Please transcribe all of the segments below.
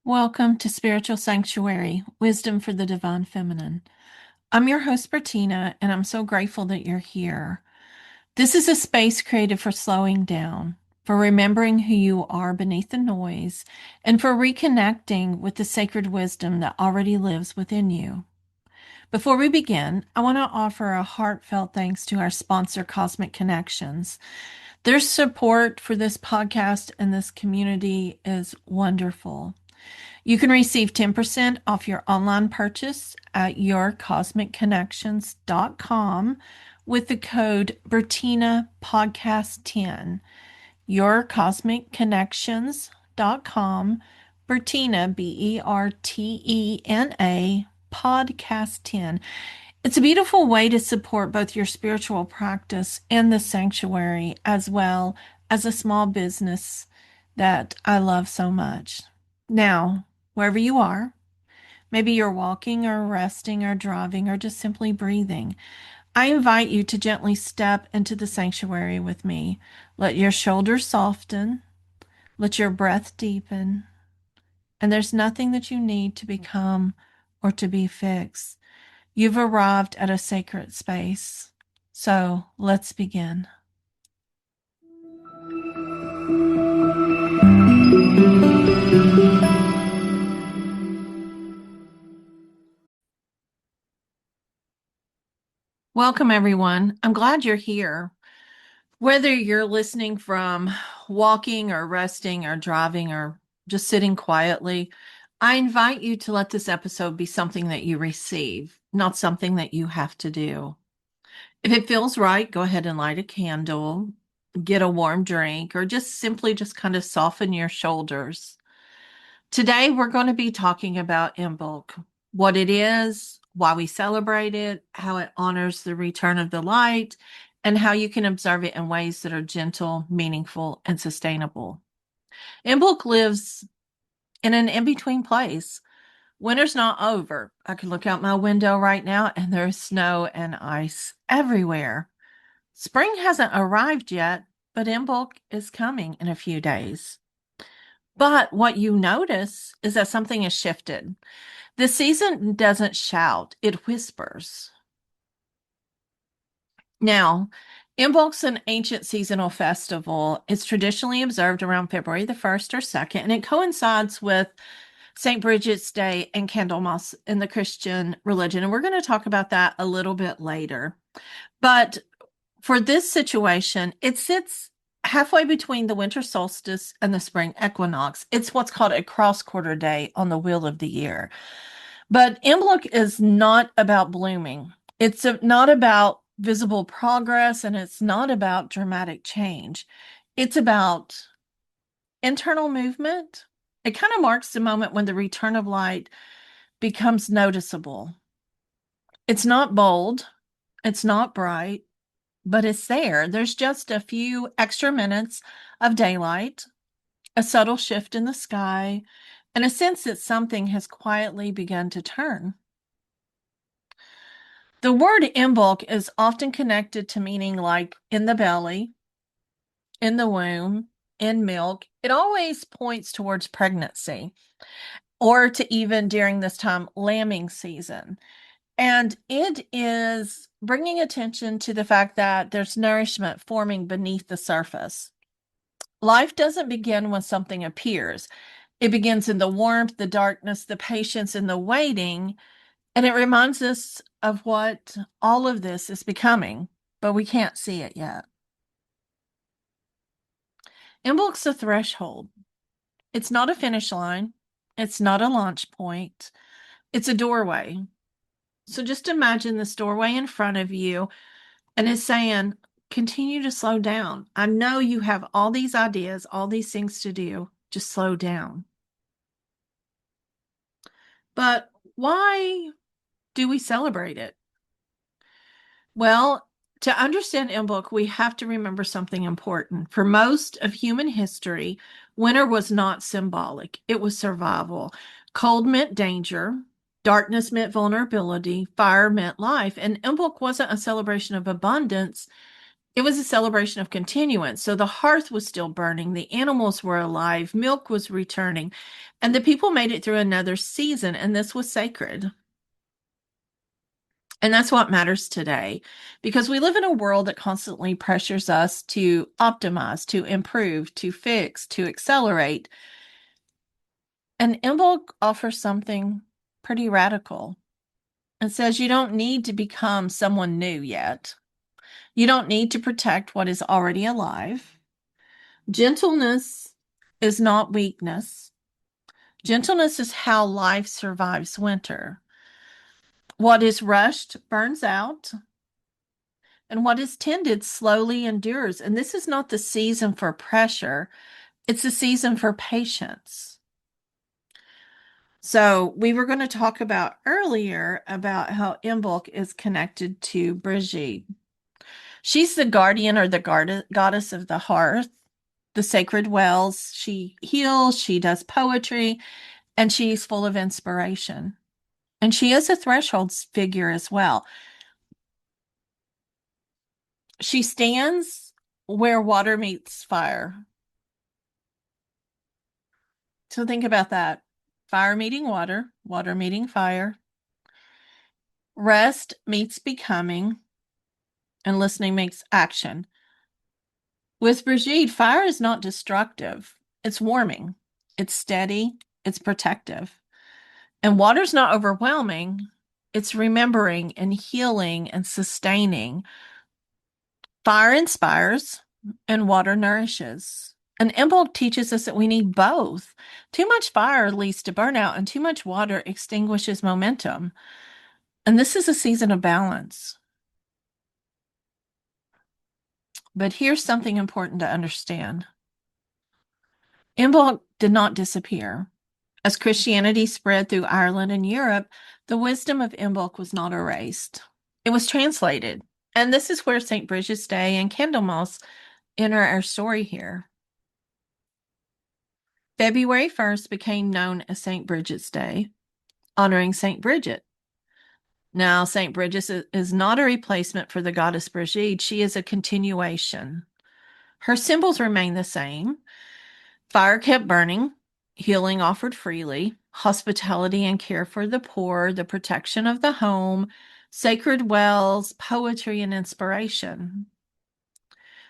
Welcome to Spiritual Sanctuary, Wisdom for the Divine Feminine. I'm your host, Bertina, and I'm so grateful that you're here. This is a space created for slowing down, for remembering who you are beneath the noise, and for reconnecting with the sacred wisdom that already lives within you. Before we begin, I want to offer a heartfelt thanks to our sponsor, Cosmic Connections. Their support for this podcast and this community is wonderful. You can receive 10% off your online purchase at yourcosmicconnections.com with the code Bertina Podcast 10. Yourcosmicconnections.com, Bertina, Bertena, Podcast 10. It's a beautiful way to support both your spiritual practice and the sanctuary, as well as a small business that I love so much. Now, wherever you are, maybe you're walking or resting or driving or just simply breathing, I invite you to gently step into the sanctuary with me. Let your shoulders soften, let your breath deepen, and there's nothing that you need to become or to be fixed. You've arrived at a sacred space. So let's begin. Welcome, everyone. I'm glad you're here. Whether you're listening from walking or resting or driving or just sitting quietly, I invite you to let this episode be something that you receive, not something that you have to do. If it feels right, go ahead and light a candle, get a warm drink, or just simply just kind of soften your shoulders. Today, we're going to be talking about Imbolc, what it is, why we celebrate it, how it honors the return of the light, and how you can observe it in ways that are gentle, meaningful, and sustainable. Imbolc lives in an in-between place. Winter's not over. I can look out my window right now and there's snow and ice everywhere. Spring hasn't arrived yet, but Imbolc is coming in a few days. But what you notice is that something has shifted. The season doesn't shout, it whispers. Now, Imbolc's an ancient seasonal festival. It's traditionally observed around February the 1st or 2nd, and it coincides with Saint Brigid's Day and Candlemas in the Christian religion. And we're going to talk about that a little bit later. But for this situation, it sits halfway between the winter solstice and the spring equinox. It's what's called a cross-quarter day on the wheel of the year. But Imbolc is not about blooming. It's not about visible progress, and it's not about dramatic change. It's about internal movement. It kind of marks the moment when the return of light becomes noticeable. It's not bold, it's not bright, but it's there. There's just a few extra minutes of daylight, a subtle shift in the sky, and a sense that something has quietly begun to turn. The word Imbolc is often connected to meaning like in the belly, in the womb, in milk. It always points towards pregnancy, or to even during this time, lambing season. And it is bringing attention to the fact that there's nourishment forming beneath the surface. Life doesn't begin when something appears. It begins in the warmth, the darkness, the patience, and the waiting. And it reminds us of what all of this is becoming, but we can't see it yet. Imbolc's a threshold. It's not a finish line. It's not a launch point. It's a doorway. So just imagine this doorway in front of you, and it's saying, continue to slow down. I know you have all these ideas, all these things to do. Just slow down. But why do we celebrate it? Well, to understand Imbolc, we have to remember something important. For most of human history, winter was not symbolic. It was survival. Cold meant danger. Darkness meant vulnerability. Fire meant life. And Imbolc wasn't a celebration of abundance. It was a celebration of continuance. So the hearth was still burning, the animals were alive, milk was returning, and the people made it through another season, and this was sacred. And that's what matters today because we live in a world that constantly pressures us to optimize, to improve, to fix, to accelerate. And Imbolc offers something pretty radical. It says you don't need to become someone new yet. You don't need to protect what is already alive. Gentleness is not weakness. Gentleness is how life survives winter. What is rushed burns out, and what is tended slowly endures. And this is not the season for pressure, it's the season for patience. So, we were going to talk about earlier about how Imbolc is connected to Brigid. She's the guardian or the goddess of the hearth, the sacred wells. She heals, she does poetry, and she's full of inspiration. And she is a threshold figure as well. She stands where water meets fire. So think about that. Fire meeting water, water meeting fire. Rest meets becoming, and listening makes action. With Brigitte, fire is not destructive, it's warming, it's steady, it's protective. And water's not overwhelming, it's remembering and healing and sustaining. Fire inspires, and water nourishes. And Imbolc teaches us that we need both. Too much fire leads to burnout, and too much water extinguishes momentum. And this is a season of balance. But here's something important to understand. Imbolc did not disappear. As Christianity spread through Ireland and Europe, the wisdom of Imbolc was not erased. It was translated. And this is where Saint Brigid's Day and Candlemas enter our story here. February 1st became known as Saint Brigid's Day, honoring Saint Brigid. Now, Saint Brigid is not a replacement for the goddess Brigid. She is a continuation. Her symbols remain the same. Fire kept burning, healing offered freely, hospitality and care for the poor, the protection of the home, sacred wells, poetry, and inspiration.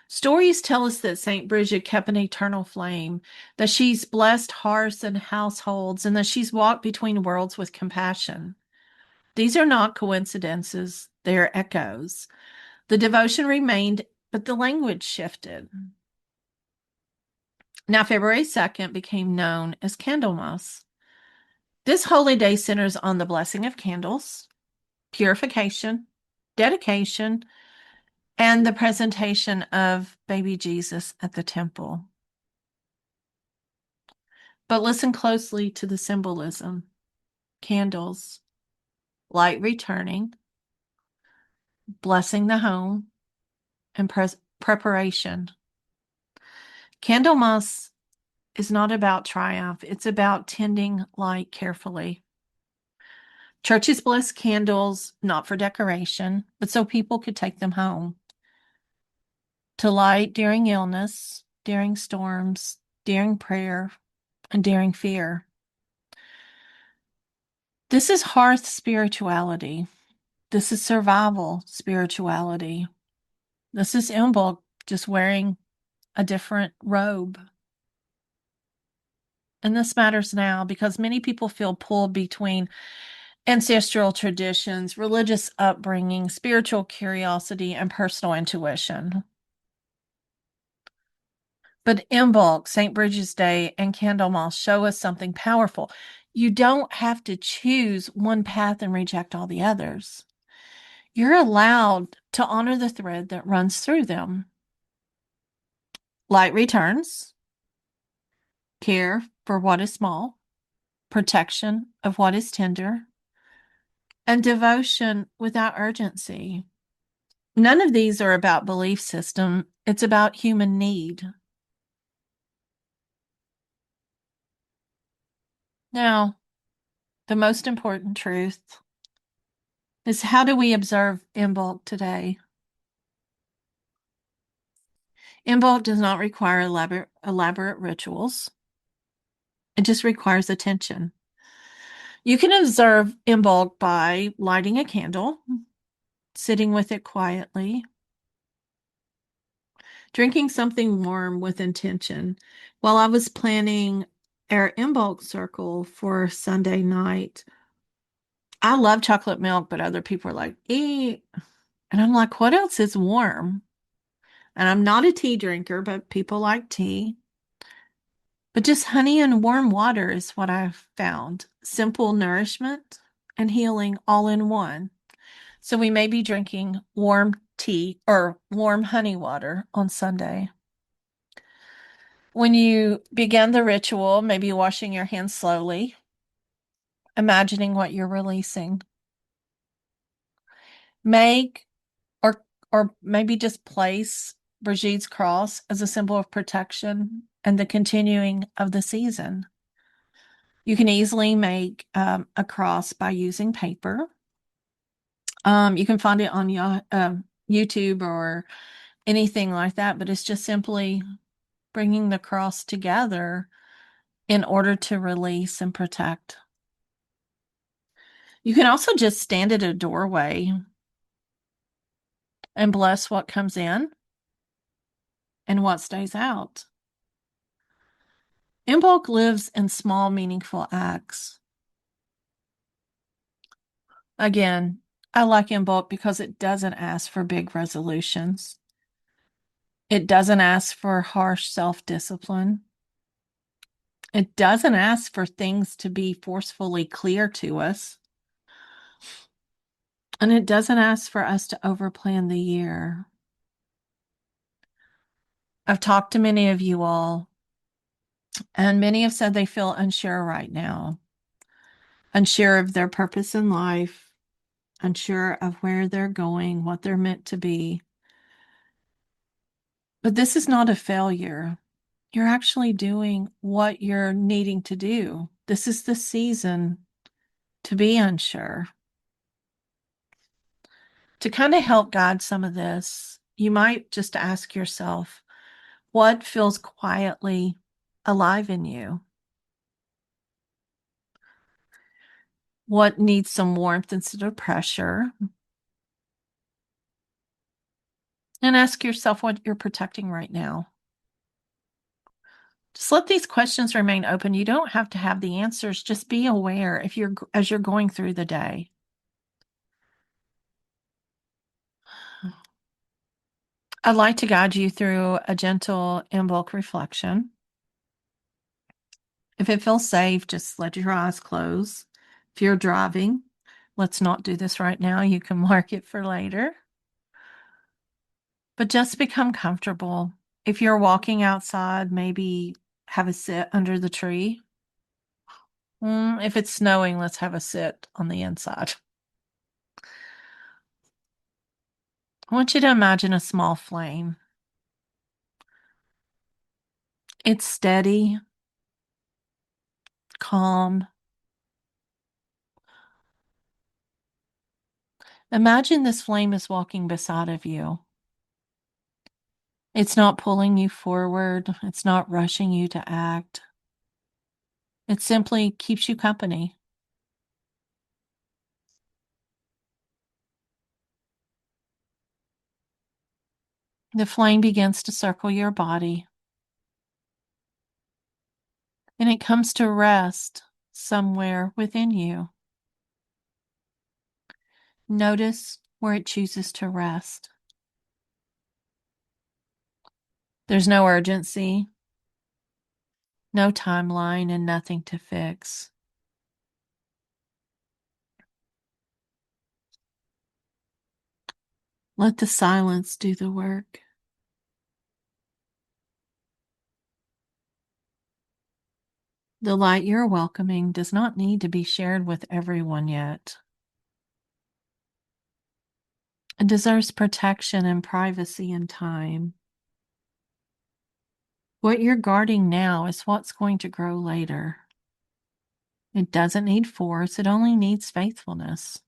Stories tell us that St. Brigid kept an eternal flame, that she's blessed hearths and households, and that she's walked between worlds with compassion. These are not coincidences, they are echoes. The devotion remained, but the language shifted. Now, February 2nd became known as Candlemas. This holy day centers on the blessing of candles, purification, dedication, and the presentation of baby Jesus at the temple. But listen closely to the symbolism. Candles, light returning, blessing the home, and preparation. Candlemas is not about triumph, it's about tending light carefully. Churches bless candles not for decoration, but so people could take them home. To light during illness, during storms, during prayer, and during fear. This is hearth spirituality. This is survival spirituality. This is Imbolc just wearing a different robe. And this matters now because many people feel pulled between ancestral traditions, religious upbringing, spiritual curiosity, and personal intuition. But Imbolc, St. Brigid's Day, and Candlemas show us something powerful. You don't have to choose one path and reject all the others. You're allowed to honor the thread that runs through them. Light returns, care for what is small, protection of what is tender, and devotion without urgency. None of these are about belief system. It's about human need. Now, the most important truth is how do we observe Imbolc today? Imbolc does not require elaborate rituals. It just requires attention. You can observe Imbolc by lighting a candle, sitting with it quietly, drinking something warm with intention. While I was planning our Imbolc circle for Sunday night, I love chocolate milk, but other people are like, eat. And I'm like, what else is warm? And I'm not a tea drinker, but people like tea. But just honey and warm water is what I've found. Simple nourishment and healing all in one. So we may be drinking warm tea or warm honey water on Sunday. When you begin the ritual, maybe washing your hands slowly, imagining what you're releasing. Make or maybe just place Brigid's cross as a symbol of protection and the continuing of the season. You can easily make a cross by using paper. You can find it on YouTube or anything like that, but it's just simply bringing the cross together in order to release and protect. You can also just stand at a doorway and bless what comes in and what stays out. Imbolc lives in small, meaningful acts. Again, I like Imbolc because it doesn't ask for big resolutions. It doesn't ask for harsh self-discipline. It doesn't ask for things to be forcefully clear to us. And it doesn't ask for us to overplan the year. I've talked to many of you all, and many have said they feel unsure right now, unsure of their purpose in life, unsure of where they're going, what they're meant to be. But this is not a failure. You're actually doing what you're needing to do. This is the season to be unsure. To kind of help guide some of this, you might just ask yourself, what feels quietly alive in you? What needs some warmth instead of pressure? And ask yourself what you're protecting right now. Just let these questions remain open. You don't have to have the answers. Just be aware as you're going through the day. I'd like to guide you through a gentle Imbolc reflection. If it feels safe, just let your eyes close. If you're driving, let's not do this right now. You can mark it for later. But just become comfortable. If you're walking outside, maybe have a sit under the tree. If it's snowing, let's have a sit on the inside. I want you to imagine a small flame. It's steady, calm. Imagine this flame is walking beside of you. It's not pulling you forward. It's not rushing you to act. It simply keeps you company. The flame begins to circle your body, and it comes to rest somewhere within you. Notice where it chooses to rest. There's no urgency, no timeline, and nothing to fix. Let the silence do the work. The light you're welcoming does not need to be shared with everyone yet. It deserves protection and privacy and time. What you're guarding now is what's going to grow later. It doesn't need force, it only needs faithfulness.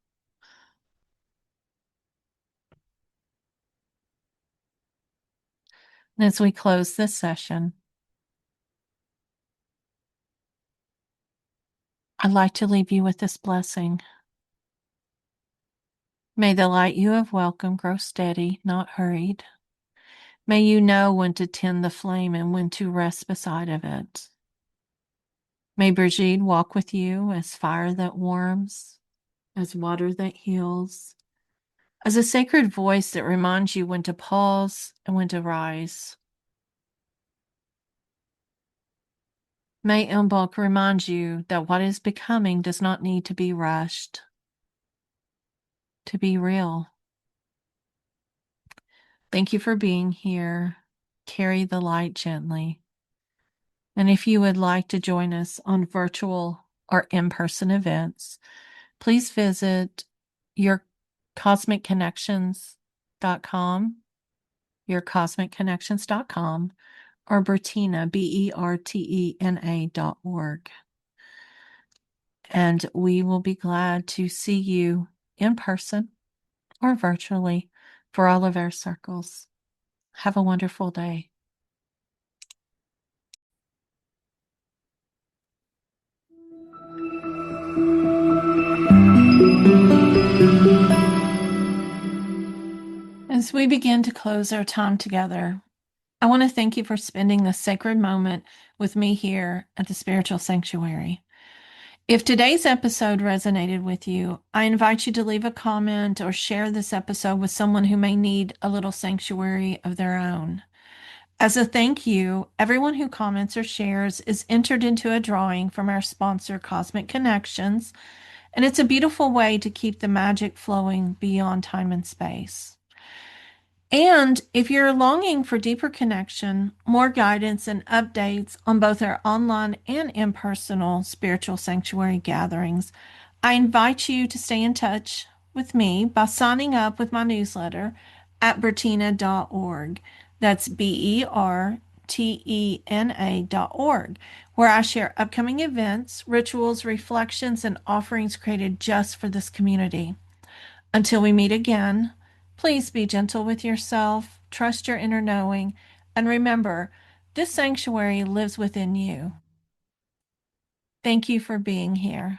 As we close this session, I'd like to leave you with this blessing. May the light you have welcomed grow steady, not hurried. May you know when to tend the flame and when to rest beside of it. May Brigid walk with you as fire that warms, as water that heals, as a sacred voice that reminds you when to pause and when to rise. May Imbolc remind you that what is becoming does not need to be rushed, to be real. Thank you for being here. Carry the light gently. And if you would like to join us on virtual or in-person events, please visit yourcosmicconnections.com, yourcosmicconnections.com, or Bertina, BERTENA.org. And we will be glad to see you in person or virtually for all of our circles. Have a wonderful day. As we begin to close our time together, I want to thank you for spending this sacred moment with me here at the Spiritual Sanctuary. If today's episode resonated with you, I invite you to leave a comment or share this episode with someone who may need a little sanctuary of their own. As a thank you, everyone who comments or shares is entered into a drawing from our sponsor, Cosmic Connections, and it's a beautiful way to keep the magic flowing beyond time and space. And if you're longing for deeper connection, more guidance, and updates on both our online and impersonal spiritual sanctuary gatherings, I invite you to stay in touch with me by signing up with my newsletter at bertina.org. That's BERTENA.org, where I share upcoming events, rituals, reflections, and offerings created just for this community. Until we meet again, please be gentle with yourself, trust your inner knowing, and remember, this sanctuary lives within you. Thank you for being here.